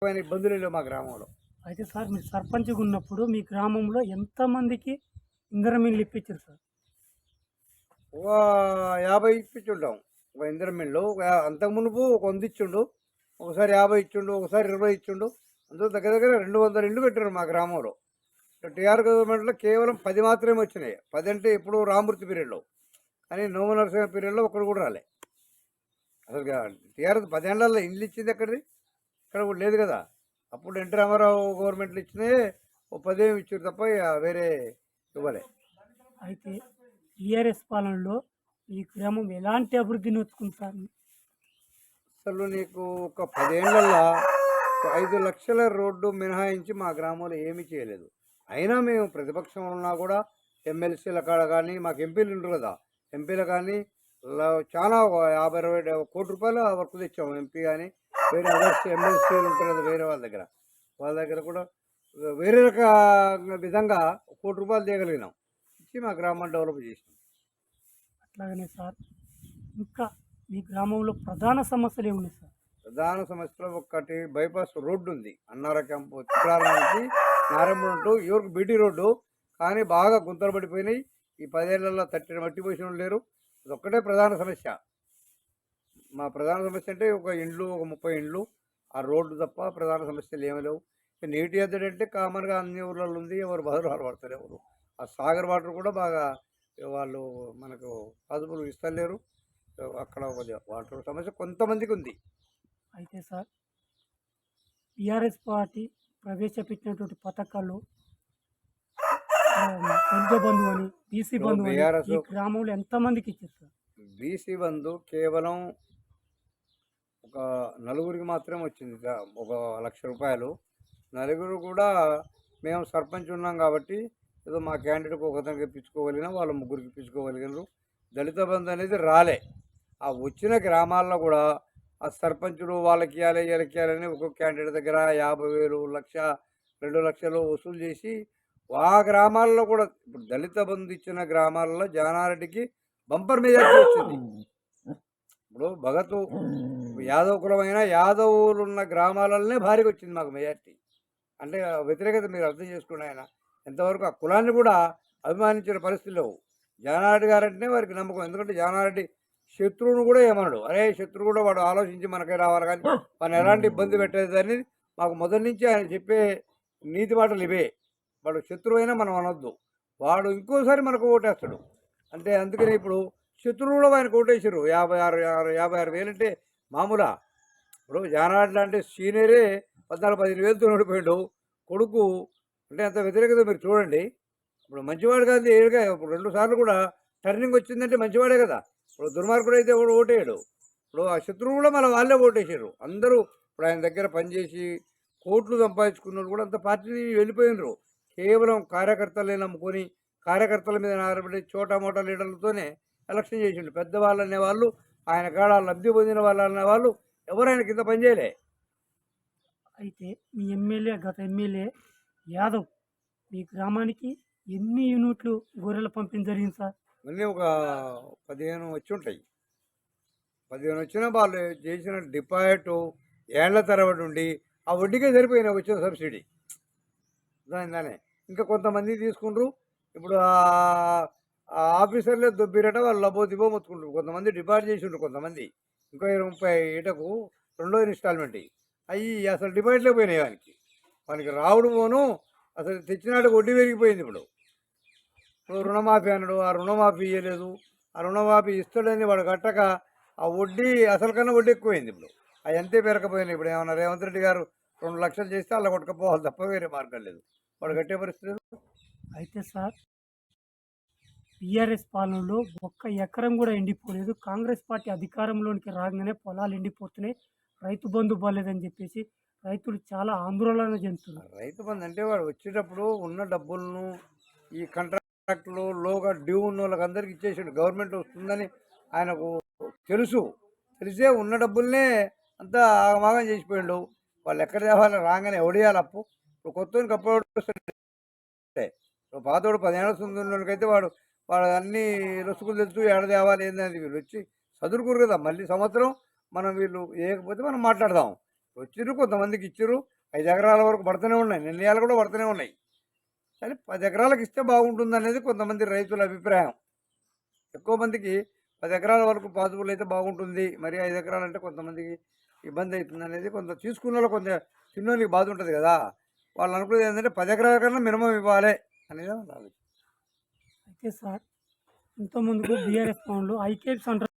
ఇబ్బందులు లేవు మా గ్రామంలో. అయితే సార్ మీరు సర్పంచ్‌గా ఉన్నప్పుడు మీ గ్రామంలో ఎంతమందికి ఇందిరమిల్లు ఇప్పించారు సార్? ఒక 50 ఇప్పించుంటాం. ఒక ఇందిరమిల్లు అంతకు మునుపు ఒక 100 ఇచ్చిండు. ఒకసారి 50 ఇచ్చిండు. ఒకసారి 20 ఇచ్చిండు. అందులో దగ్గర దగ్గర 200 ఇళ్ళు పెట్టారు మా గ్రామంలో. టీఆర్ గవర్నమెంట్లో కేవలం 10 మాత్రమే వచ్చినాయి. 10 అంటే ఎప్పుడు రామూర్తి పీరియడ్లో, కానీ నోము నరసింహ పీరియడ్లో ఒక్కడు కూడా రాలే. అసలు టీఆర్ఎస్ 10 ఏళ్లలో ఇండ్లు ఇచ్చింది ఎక్కడిది? ఇక్కడ కూడా లేదు కదా. అప్పుడు ఎన్టీ రామారావు గవర్నమెంట్లు ఇచ్చినాయి ఓ 10 ఇచ్చారు తప్ప వేరే ఇవ్వలే. అయితే టీఆర్ఎస్ పాలనలో ఈ గ్రామం ఎలాంటి అభివృద్ధి నోచుకుంది సార్? అసలు నీకు ఒక 10 ఏళ్లలో 5 లక్షల రోడ్డు మినహాయించి మా గ్రామంలో ఏమీ చేయలేదు. అయినా మేము ప్రతిపక్షంలో ఉన్నా కూడా ఎమ్మెల్సీల కాడ కానీ మాకు ఎంపీలు ఉండరు కదా, ఎంపీలు కానీ చాలా 50-60 కోట్ల రూపాయల వర్క్ తెచ్చాము. ఎంపీ కానీ వేరే అదర్స్ ఎమ్మెల్సీలు ఉంటారు కదా వేరే వాళ్ళ దగ్గర కూడా వేరే రకాల విధంగా 1 కోటి రూపాయలు తీయగలిగినాం. ఇచ్చి మా గ్రామాన్ని డెవలప్ చేసినాం. అట్లాగనే సార్ ఇంకా మీ గ్రామంలో ప్రధాన సమస్యలు ఏమున్నాయి సార్? ప్రధాన సమస్యలో ఒకటి బైపాస్ రోడ్డు ఉంది. అన్నార క్యాంపు చిత్రాల నుంచి నారాయణ టు యూర్క్ బీటీ రోడ్డు, కానీ బాగా గుంతలు పడిపోయినాయి. ఈ 10 ఏళ్లలో తట్టిన మట్టి పోసిన లేరు. అదొక్కటే ప్రధాన సమస్య. మా ప్రధాన సమస్య అంటే ఒక 30 ఇండ్లు, ఆ రోడ్డు తప్ప ప్రధాన సమస్యలు ఏమీ లేవు. నీటి ఎద్దడి అంటే కామన్గా అన్ని ఊర్లలో ఉంది, ఎవరు బదులు పడతారు ఎవరు. ఆ సాగర్ వాటర్ కూడా బాగా వాళ్ళు మనకు అదుపులు ఇస్తలేరు. అక్కడ వాటర్ సమస్య కొంతమందికి ఉంది. అయితే సార్ టీఆర్ఎస్ పార్టీ ప్రవేశపెట్టినటువంటి పథకాలు దళిత బంధు అని, బీసీ బంధు అని ఈ గ్రామంలో ఎంతమందికి ఇచ్చారు సార్? బీసీ బంధు కేవలం ఒక నలుగురికి మాత్రమే వచ్చింది. ఒక 1,00,000 రూపాయలు. నలుగురు కూడా మేము సర్పంచ్ ఉన్నాం కాబట్టి ఏదో మా క్యాండిడేట్కి ఒకతనికి ఇప్పించుకోగలిగినా, వాళ్ళ ముగ్గురికి ఇప్పించుకోగలిగినారు. దళిత బంధు అనేది రాలే. ఆ వచ్చిన గ్రామాల్లో కూడా ఆ సర్పంచులు వాళ్ళకి ఇవ్వాలి వీళ్ళకి ఇవ్వాలని ఒక్కొక్క క్యాండిడేట్ దగ్గర 50,000, 1,00,000, 2 లక్షలు వసూలు చేసి ఆ గ్రామాల్లో కూడా ఇప్పుడు దళిత బంధు ఇచ్చిన గ్రామాల్లో జానారెడ్డికి బంపర్ మెజార్టీ వచ్చింది. ఇప్పుడు భగత్ యాదవ్ కులమైన యాదవులు ఉన్న గ్రామాలలోనే భారీగా వచ్చింది మాకు మెజార్టీ. అంటే వ్యతిరేకత మీరు అర్థం చేసుకుని ఆయన ఎంతవరకు ఆ కులాన్ని కూడా అభిమానించిన పరిస్థితులు. జానారెడ్డి గారంటేనే వారికి నమ్మకం. ఎందుకంటే జానారెడ్డి శత్రువును కూడా ఏమన్నాడు, అరే శత్రువు కూడా వాడు ఆలోచించి మనకే రావాలి కానీ మనం ఎలాంటి ఇబ్బంది పెట్టేదని మాకు మొదటి నుంచి ఆయన చెప్పే నీతి మాటలు ఇవే. వాడు శత్రువు అయినా మనం అనొద్దు, వాడు ఇంకోసారి మనకు ఓటేస్తాడు. అంటే అందుకని ఇప్పుడు శత్రువులు కూడా ఆయనకు ఓటేసారు. 56 వేలు అంటే మామూలా? ఇప్పుడు జానారెడ్డి అంటే సీనియరే 14-15 వేలతో ఓడిపోయాడు. కొడుకు అంటే అంత వ్యతిరేకత మీరు చూడండి. ఇప్పుడు మంచివాడు కాదు ఏడుగా, ఇప్పుడు 2 సార్లు కూడా టర్నింగ్ వచ్చిందంటే మంచివాడే కదా. ఇప్పుడు దుర్మార్గుడు అయితే కూడా ఓటేయడు. ఇప్పుడు ఆ శత్రువు కూడా మళ్ళీ వాళ్ళే ఓటేసారు అందరూ. ఇప్పుడు ఆయన దగ్గర పనిచేసి కోట్లు సంపాదించుకున్న కూడా అంత పార్టీని వెళ్ళిపోయినరు. కేవలం కార్యకర్తలే నమ్ముకొని కార్యకర్తల మీద ఆధారపడి చోటా మోటా లీడర్లతోనే ఎలక్షన్ చేసిండు. పెద్దవాళ్ళు అనేవాళ్ళు, ఆయన కాడ లబ్ధి పొందిన వాళ్ళు అనేవాళ్ళు ఎవరు ఆయన కింద పనిచేయలే. అయితే మీ గత ఎమ్మెల్యే యాదవ్ మీ గ్రామానికి ఎన్ని యూనిట్లు గొర్రెల పంపిణీ జరిగింది సార్? మళ్ళీ ఒక 15 వచ్చి ఉంటాయి. 15 వచ్చినా వాళ్ళు చేసిన డిపాజిట్ ఏళ్ల తరబడి ఉండి ఆ వడ్డీకే సరిపోయినా వచ్చిన సబ్సిడీ దానే. ఇంకా కొంతమంది తీసుకుంటారు. ఇప్పుడు ఆఫీసర్లే దొబ్బిరట, వాళ్ళు లబోదిబో మొత్తుకుంటారు. కొంతమంది డిపాజిట్ చేసి ఉంటారు, కొంతమంది ఇంకో 30 ఏటకు 2వ ఇన్స్టాల్మెంట్ అవి అసలు డిపాజిట్లే పోయినాయి. వానికి రావుడు పోను అసలు తెచ్చినాడు వడ్డీ పెరిగిపోయింది. ఇప్పుడు రుణమాఫీ అన్నాడు, ఆ రుణమాఫీ ఇవ్వలేదు. ఆ రుణమాఫీ ఇస్తాడని వాడు కట్టక ఆ వడ్డీ అసలు కన్నా వడ్డీ ఎక్కువైంది. ఇప్పుడు అవి అంతే పెరగపోయినాయి. ఇప్పుడు ఏమన్నా రేవంత్ రెడ్డి గారు 2 లక్షలు చేస్తే అలా కొట్టుకపోవాలి తప్ప వేరే మార్గం లేదు. వాడు కట్టే పరిస్థితి. అయితే సార్ టీఆర్ఎస్ పాలనలో ఒక్క ఎకరం కూడా ఎండిపోలేదు. కాంగ్రెస్ పార్టీ అధికారంలోనికి రాగానే పొలాలు ఎండిపోతున్నాయి, రైతు బంధు బాలేదని చెప్పేసి రైతులు చాలా ఆందోళన చెందుతున్నారు. రైతు బంధు అంటే వాడు వచ్చేటప్పుడు ఉన్న డబ్బులను ఈ కాంట్రాక్టులు లోగా డ్యూ ఉన్న వాళ్ళకి అందరికి ఇచ్చేసాడు. గవర్నమెంట్ వస్తుందని ఆయనకు తెలిసే ఉన్న డబ్బుల్నే అంతా ఆగమాగం చేసిపోయాడు. వాళ్ళు ఎక్కడ తేవాలి, రాగానే ఎవడేయాలి అప్పు. ఇప్పుడు కొత్తకి అప్పుడు పాతోడు 10 ఏళ్ళ సుందరులకైతే వాడు అన్ని రసుకులు తెలుసు, ఏడ తేవాలి ఏందని వీళ్ళు వచ్చి చదువుకురు కదా. మళ్ళీ సంవత్సరం మనం వీళ్ళు వేయకపోతే మనం మాట్లాడదాం. వచ్చిర్రు, కొంతమందికి ఇచ్చిర్రు. 5 ఎకరాల వరకు పడుతూనే ఉన్నాయి, నిర్ణయాలు కూడా పడుతూనే ఉన్నాయి. కానీ 10 ఎకరాలకు ఇస్తే బాగుంటుందనేది కొంతమంది రైతుల అభిప్రాయం. ఎక్కువ మందికి 10 ఎకరాల వరకు పాసిబుల్ అయితే బాగుంటుంది. మరి 5 ఎకరాలంటే కొంతమందికి ఇబ్బంది అవుతుందనేది, కొంత తీసుకున్నోళ్ళకి కొంచెం చిన్నోనికి బాధ ఉంటుంది కదా! వాళ్ళు అనుకునేది ఏంటంటే 10 ఎకరాల కన్నా మినిమమ్ ఇవ్వాలి అనేది వాళ్ళ ఆలోచన. అయితే సార్ ఇంతకుముందుకు బీఆర్ఎస్ వాళ్ళు ఐకేప్స్ అంటారు.